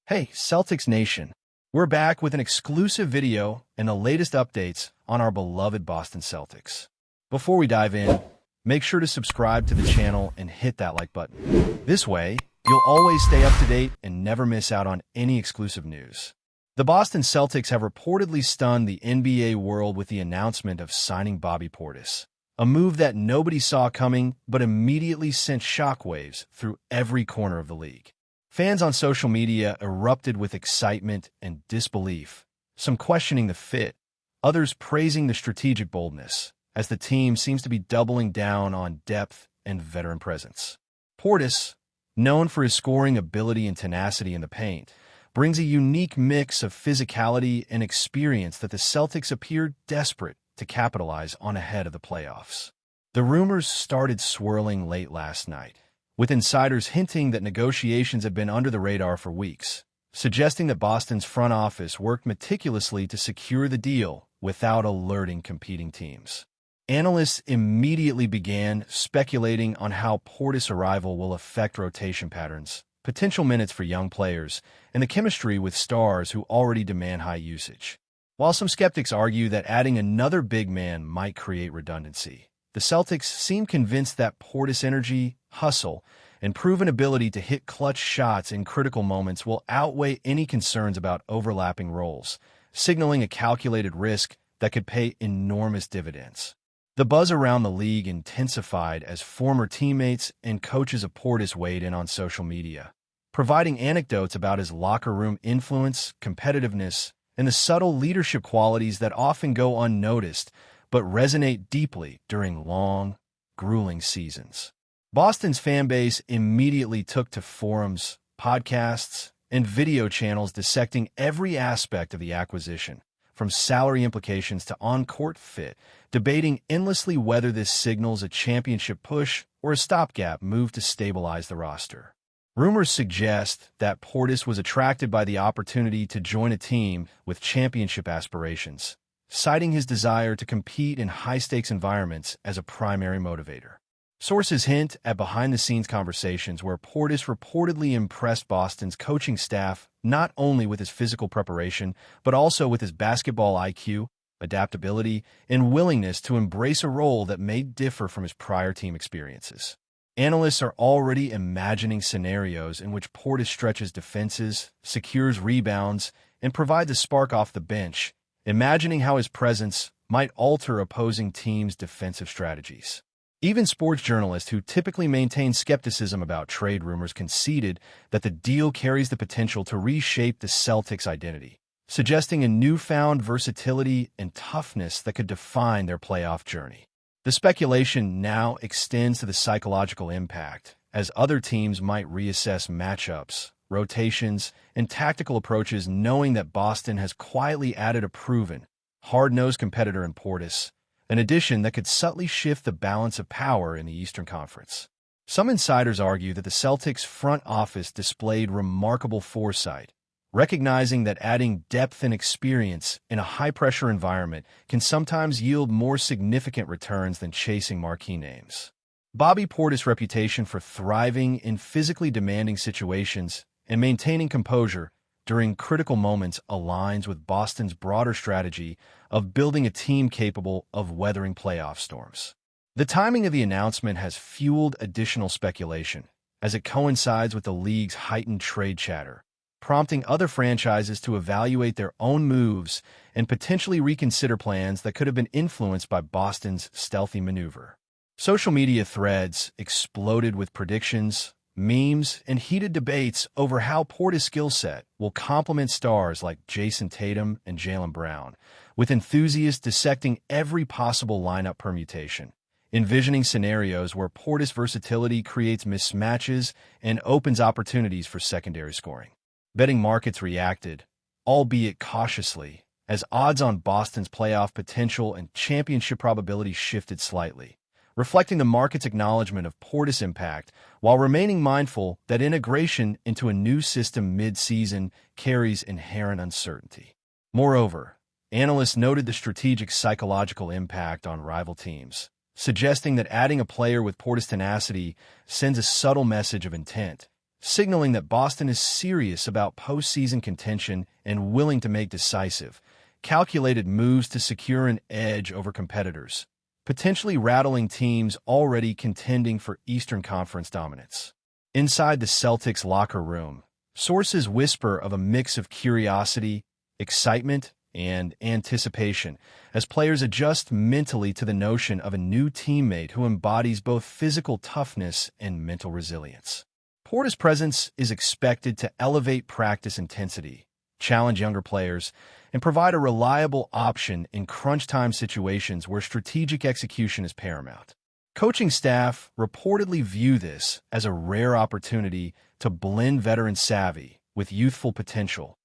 Hey, Celtics Nation. We're back with an exclusive video and the latest updates on our beloved Boston Celtics. Before we dive in, make sure to subscribe to the channel and hit that like button. This way, you'll always stay up to date and never miss out on any exclusive news. The Boston Celtics have reportedly stunned the NBA world with the announcement of signing Bobby Portis, a move that nobody saw coming but immediately sent shockwaves through every corner of the league. Fans on social media erupted with excitement and disbelief, some questioning the fit, others praising the strategic boldness, as the team seems to be doubling down on depth and veteran presence. Portis, known for his scoring ability and tenacity in the paint, brings a unique mix of physicality and experience that the Celtics appear desperate to capitalize on ahead of the playoffs. The rumors started swirling late last night, with insiders hinting that negotiations have been under the radar for weeks, suggesting that Boston's front office worked meticulously to secure the deal without alerting competing teams. Analysts immediately began speculating on how Portis' arrival will affect rotation patterns, potential minutes for young players, and the chemistry with stars who already demand high usage. While some skeptics argue that adding another big man might create redundancy, the Celtics seem convinced that Portis' energy, hustle, and proven ability to hit clutch shots in critical moments will outweigh any concerns about overlapping roles, signaling a calculated risk that could pay enormous dividends. The buzz around the league intensified as former teammates and coaches of Portis weighed in on social media, providing anecdotes about his locker room influence, competitiveness, and the subtle leadership qualities that often go unnoticed but resonate deeply during long, grueling seasons. Boston's fan base immediately took to forums, podcasts, and video channels dissecting every aspect of the acquisition, from salary implications to on-court fit, debating endlessly whether this signals a championship push or a stopgap move to stabilize the roster. Rumors suggest that Portis was attracted by the opportunity to join a team with championship aspirations, citing his desire to compete in high-stakes environments as a primary motivator. Sources hint at behind-the-scenes conversations where Portis reportedly impressed Boston's coaching staff not only with his physical preparation, but also with his basketball IQ, adaptability, and willingness to embrace a role that may differ from his prior team experiences. Analysts are already imagining scenarios in which Portis stretches defenses, secures rebounds, and provides a spark off the bench, imagining how his presence might alter opposing teams' defensive strategies. Even sports journalists who typically maintain skepticism about trade rumors conceded that the deal carries the potential to reshape the Celtics' identity, suggesting a newfound versatility and toughness that could define their playoff journey. The speculation now extends to the psychological impact, as other teams might reassess matchups, rotations, and tactical approaches, knowing that Boston has quietly added a proven, hard-nosed competitor in Portis, an addition that could subtly shift the balance of power in the Eastern Conference. Some insiders argue that the Celtics' front office displayed remarkable foresight, recognizing that adding depth and experience in a high-pressure environment can sometimes yield more significant returns than chasing marquee names. Bobby Portis' reputation for thriving in physically demanding situations and maintaining composure during critical moments aligns with Boston's broader strategy of building a team capable of weathering playoff storms. The timing of the announcement has fueled additional speculation, as it coincides with the league's heightened trade chatter, prompting other franchises to evaluate their own moves and potentially reconsider plans that could have been influenced by Boston's stealthy maneuver. Social media threads exploded with predictions, memes, and heated debates over how Portis' skill set will complement stars like Jason Tatum and Jaylen Brown, with enthusiasts dissecting every possible lineup permutation, envisioning scenarios where Portis' versatility creates mismatches and opens opportunities for secondary scoring. Betting markets reacted, albeit cautiously, as odds on Boston's playoff potential and championship probability shifted slightly, reflecting the market's acknowledgement of Portis' impact while remaining mindful that integration into a new system mid-season carries inherent uncertainty. Moreover, analysts noted the strategic psychological impact on rival teams, suggesting that adding a player with Portis' tenacity sends a subtle message of intent, signaling that Boston is serious about postseason contention and willing to make decisive, calculated moves to secure an edge over competitors, potentially rattling teams already contending for Eastern Conference dominance. Inside the Celtics locker room, sources whisper of a mix of curiosity, excitement, and anticipation as players adjust mentally to the notion of a new teammate who embodies both physical toughness and mental resilience. PORTIS' presence is expected to elevate practice intensity, challenge younger players, and provide a reliable option in crunch-time situations where strategic execution is paramount. Coaching staff reportedly view this as a rare opportunity to blend veteran savvy with youthful potential,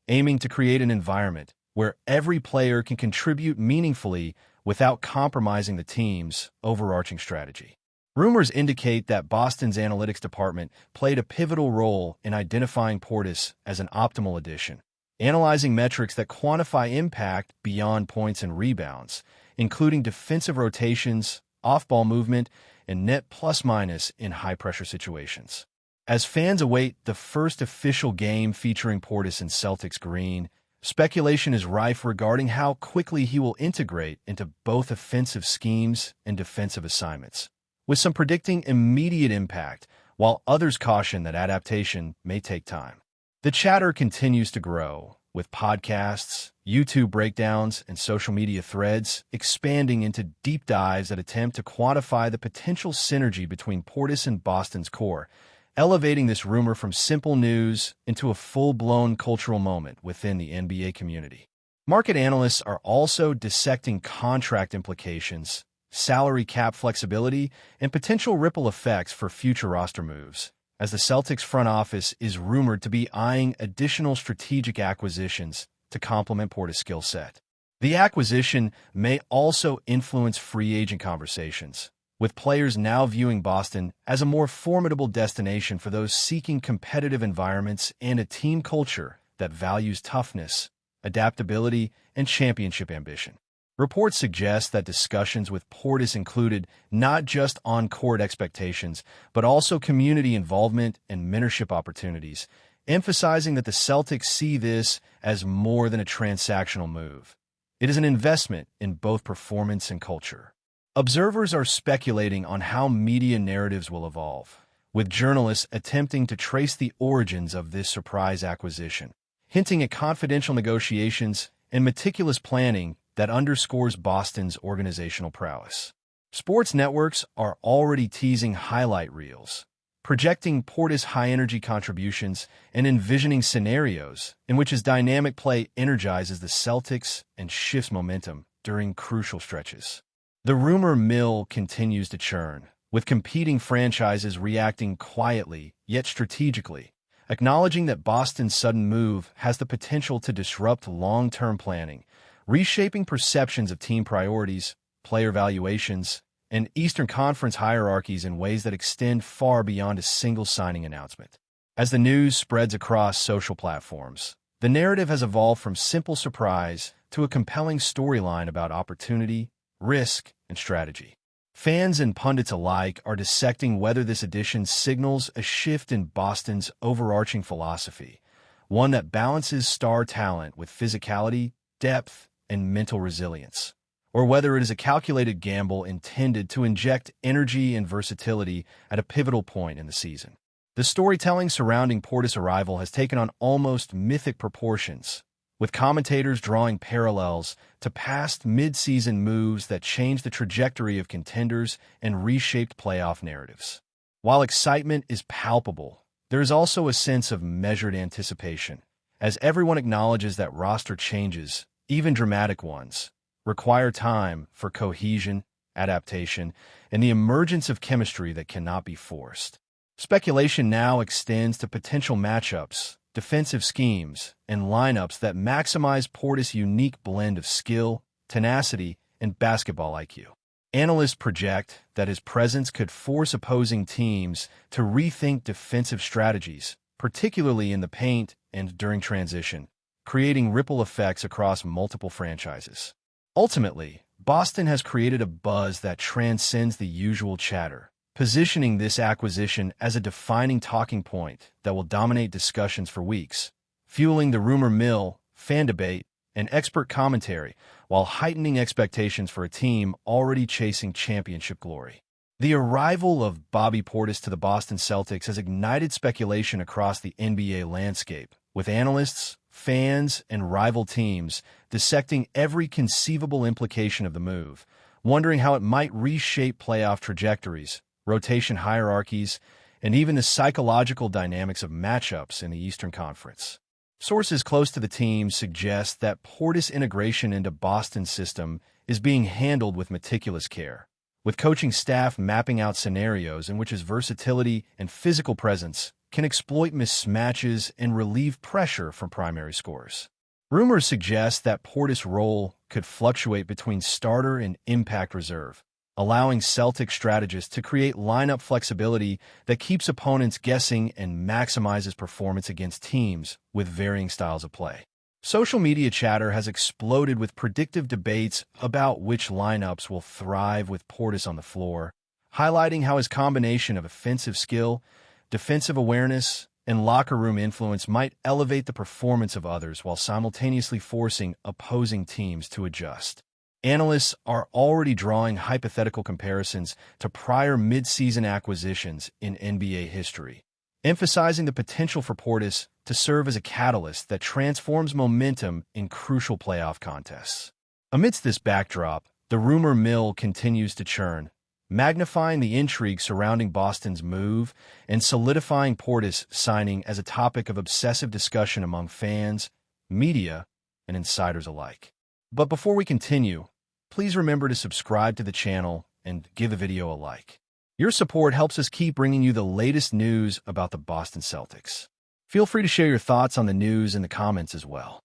aiming to create an environment where every player can contribute meaningfully without compromising the team's overarching strategy. Rumors indicate that Boston's analytics department played a pivotal role in identifying PORTIS as an optimal addition, analyzing metrics that quantify impact beyond points and rebounds, including defensive rotations, off-ball movement, and net plus-minus in high-pressure situations. As fans await the first official game featuring PORTIS in Celtics green, speculation is rife regarding how quickly he will integrate into both offensive schemes and defensive assignments, with some predicting immediate impact, while others caution that adaptation may take time. The chatter continues to grow, with podcasts, YouTube breakdowns, and social media threads expanding into deep dives that attempt to quantify the potential synergy between PORTIS and Boston's core, elevating this rumor from simple news into a full-blown cultural moment within the NBA community. Market analysts are also dissecting contract implications, salary cap flexibility, and potential ripple effects for future roster moves, as the Celtics front office is rumored to be eyeing additional strategic acquisitions to complement PORTIS' skill set. The acquisition may also influence free agent conversations, with players now viewing Boston as a more formidable destination for those seeking competitive environments and a team culture that values toughness, adaptability, and championship ambition. Reports suggest that discussions with PORTIS included not just on-court expectations, but also community involvement and mentorship opportunities, emphasizing that the Celtics see this as more than a transactional move. It is an investment in both performance and culture. Observers are speculating on how media narratives will evolve, with journalists attempting to trace the origins of this surprise acquisition, hinting at confidential negotiations and meticulous planning that underscores Boston's organizational prowess. Sports networks are already teasing highlight reels, projecting PORTIS' high-energy contributions and envisioning scenarios in which his dynamic play energizes the Celtics and shifts momentum during crucial stretches. The rumor mill continues to churn, with competing franchises reacting quietly yet strategically, acknowledging that Boston's sudden move has the potential to disrupt long-term planning, reshaping perceptions of team priorities, player valuations, and Eastern Conference hierarchies in ways that extend far beyond a single signing announcement. As the news spreads across social platforms, the narrative has evolved from simple surprise to a compelling storyline about opportunity, risk, and strategy. Fans and pundits alike are dissecting whether this addition signals a shift in Boston's overarching philosophy, one that balances star talent with physicality, depth, and mental resilience, or whether it is a calculated gamble intended to inject energy and versatility at a pivotal point in the season. The storytelling surrounding PORTIS' arrival has taken on almost mythic proportions, with commentators drawing parallels to past mid-season moves that changed the trajectory of contenders and reshaped playoff narratives. While excitement is palpable, there is also a sense of measured anticipation, as everyone acknowledges that roster changes, even dramatic ones, require time for cohesion, adaptation, and the emergence of chemistry that cannot be forced. Speculation now extends to potential matchups, defensive schemes, and lineups that maximize PORTIS' unique blend of skill, tenacity, and basketball IQ. Analysts project that his presence could force opposing teams to rethink defensive strategies, particularly in the paint and during transition, creating ripple effects across multiple franchises. Ultimately, Boston has created a buzz that transcends the usual chatter, positioning this acquisition as a defining talking point that will dominate discussions for weeks, fueling the rumor mill, fan debate, and expert commentary, while heightening expectations for a team already chasing championship glory. The arrival of Bobby Portis to the Boston Celtics has ignited speculation across the NBA landscape, with analysts, fans, and rival teams dissecting every conceivable implication of the move, wondering how it might reshape playoff trajectories, rotation hierarchies, and even the psychological dynamics of matchups in the Eastern Conference. Sources close to the team suggest that Portis' integration into Boston's system is being handled with meticulous care, with coaching staff mapping out scenarios in which his versatility and physical presence can exploit mismatches and relieve pressure from primary scorers. Rumors suggest that Portis' role could fluctuate between starter and impact reserve, allowing Celtic strategists to create lineup flexibility that keeps opponents guessing and maximizes performance against teams with varying styles of play. Social media chatter has exploded with predictive debates about which lineups will thrive with Portis on the floor, highlighting how his combination of offensive skill, defensive awareness, and locker room influence might elevate the performance of others while simultaneously forcing opposing teams to adjust. Analysts are already drawing hypothetical comparisons to prior mid-season acquisitions in NBA history, emphasizing the potential for Portis to serve as a catalyst that transforms momentum in crucial playoff contests. Amidst this backdrop, the rumor mill continues to churn, magnifying the intrigue surrounding Boston's move and solidifying Portis' signing as a topic of obsessive discussion among fans, media, and insiders alike. But before we continue, please remember to subscribe to the channel and give the video a like. Your support helps us keep bringing you the latest news about the Boston Celtics. Feel free to share your thoughts on the news in the comments as well.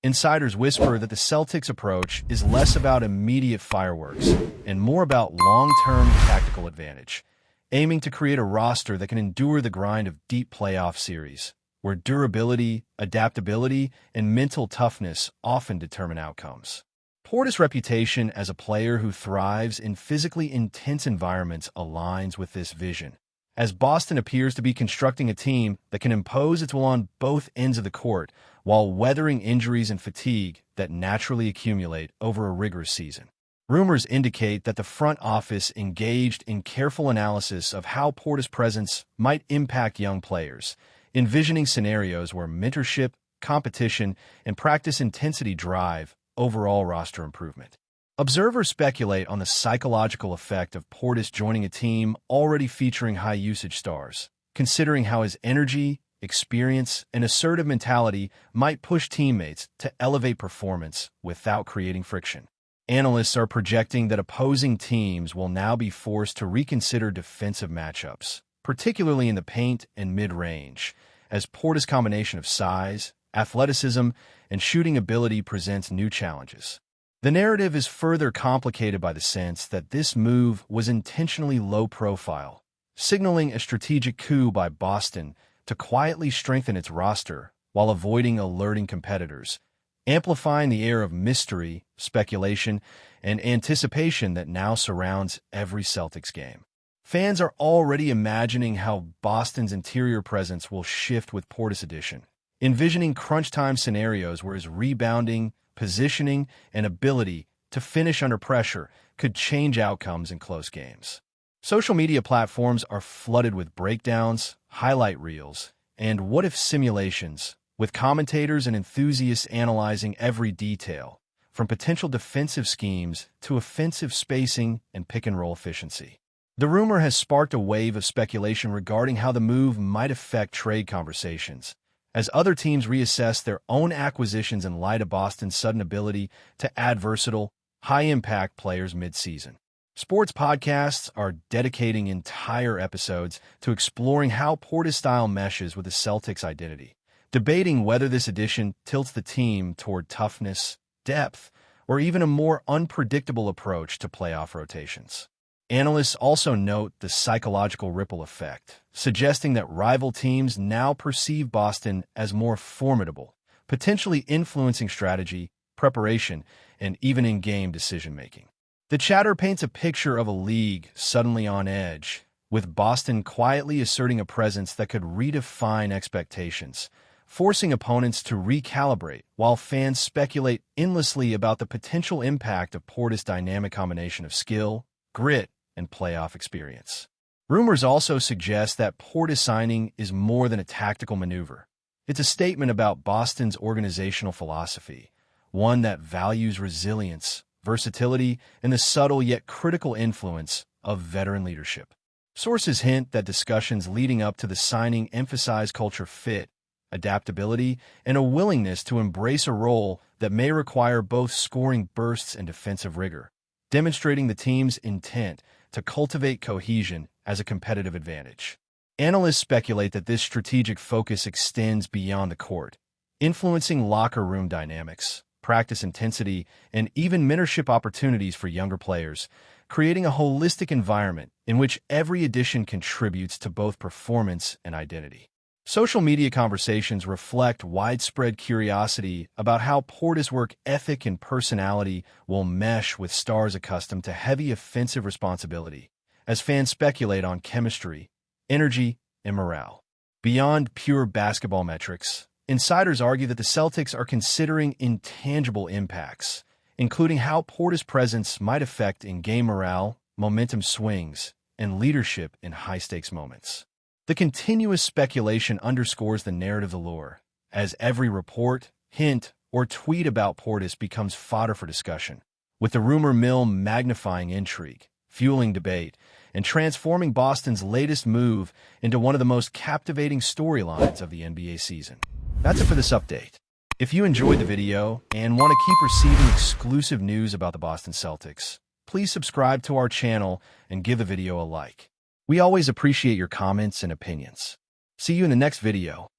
Insiders whisper that the Celtics' approach is less about immediate fireworks and more about long-term tactical advantage, aiming to create a roster that can endure the grind of deep playoff series, where durability, adaptability, and mental toughness often determine outcomes. Portis' reputation as a player who thrives in physically intense environments aligns with this vision, as Boston appears to be constructing a team that can impose its will on both ends of the court while weathering injuries and fatigue that naturally accumulate over a rigorous season. Rumors indicate that the front office engaged in careful analysis of how Portis' presence might impact young players, envisioning scenarios where mentorship, competition, and practice intensity drive overall roster improvement. Observers speculate on the psychological effect of Portis joining a team already featuring high-usage stars, considering how his energy, experience, and assertive mentality might push teammates to elevate performance without creating friction. Analysts are projecting that opposing teams will now be forced to reconsider defensive matchups, particularly in the paint and mid-range, as Portis' combination of size, athleticism, and shooting ability presents new challenges. The narrative is further complicated by the sense that this move was intentionally low-profile, signaling a strategic coup by Boston to quietly strengthen its roster while avoiding alerting competitors, amplifying the air of mystery, speculation, and anticipation that now surrounds every Celtics game. Fans are already imagining how Boston's interior presence will shift with Portis' addition, envisioning crunch-time scenarios where his rebounding, positioning, and ability to finish under pressure could change outcomes in close games. Social media platforms are flooded with breakdowns, highlight reels, and what-if simulations, with commentators and enthusiasts analyzing every detail, from potential defensive schemes to offensive spacing and pick-and-roll efficiency. The rumor has sparked a wave of speculation regarding how the move might affect trade conversations, as other teams reassess their own acquisitions in light of Boston's sudden ability to add versatile, high-impact players mid-season. Sports podcasts are dedicating entire episodes to exploring how Portis' style meshes with the Celtics' identity, debating whether this addition tilts the team toward toughness, depth, or even a more unpredictable approach to playoff rotations. Analysts also note the psychological ripple effect, suggesting that rival teams now perceive Boston as more formidable, potentially influencing strategy, preparation, and even in-game decision-making. The chatter paints a picture of a league suddenly on edge, with Boston quietly asserting a presence that could redefine expectations, forcing opponents to recalibrate while fans speculate endlessly about the potential impact of PORTIS' dynamic combination of skill, grit, and playoff experience. Rumors also suggest that PORTIS signing is more than a tactical maneuver. It's a statement about Boston's organizational philosophy, one that values resilience, versatility, and the subtle yet critical influence of veteran leadership. Sources hint that discussions leading up to the signing emphasize culture fit, adaptability, and a willingness to embrace a role that may require both scoring bursts and defensive rigor, demonstrating the team's intent to cultivate cohesion as a competitive advantage. Analysts speculate that this strategic focus extends beyond the court, influencing locker room dynamics, practice intensity, and even mentorship opportunities for younger players, creating a holistic environment in which every addition contributes to both performance and identity. Social media conversations reflect widespread curiosity about how PORTIS' work ethic and personality will mesh with stars accustomed to heavy offensive responsibility, as fans speculate on chemistry, energy, and morale. Beyond pure basketball metrics, insiders argue that the Celtics are considering intangible impacts, including how PORTIS' presence might affect in-game morale, momentum swings, and leadership in high-stakes moments. The continuous speculation underscores the narrative allure, as every report, hint, or tweet about PORTIS becomes fodder for discussion, with the rumor mill magnifying intrigue, fueling debate, and transforming Boston's latest move into one of the most captivating storylines of the NBA season. That's it for this update. If you enjoyed the video and want to keep receiving exclusive news about the Boston Celtics, please subscribe to our channel and give the video a like. We always appreciate your comments and opinions. See you in the next video.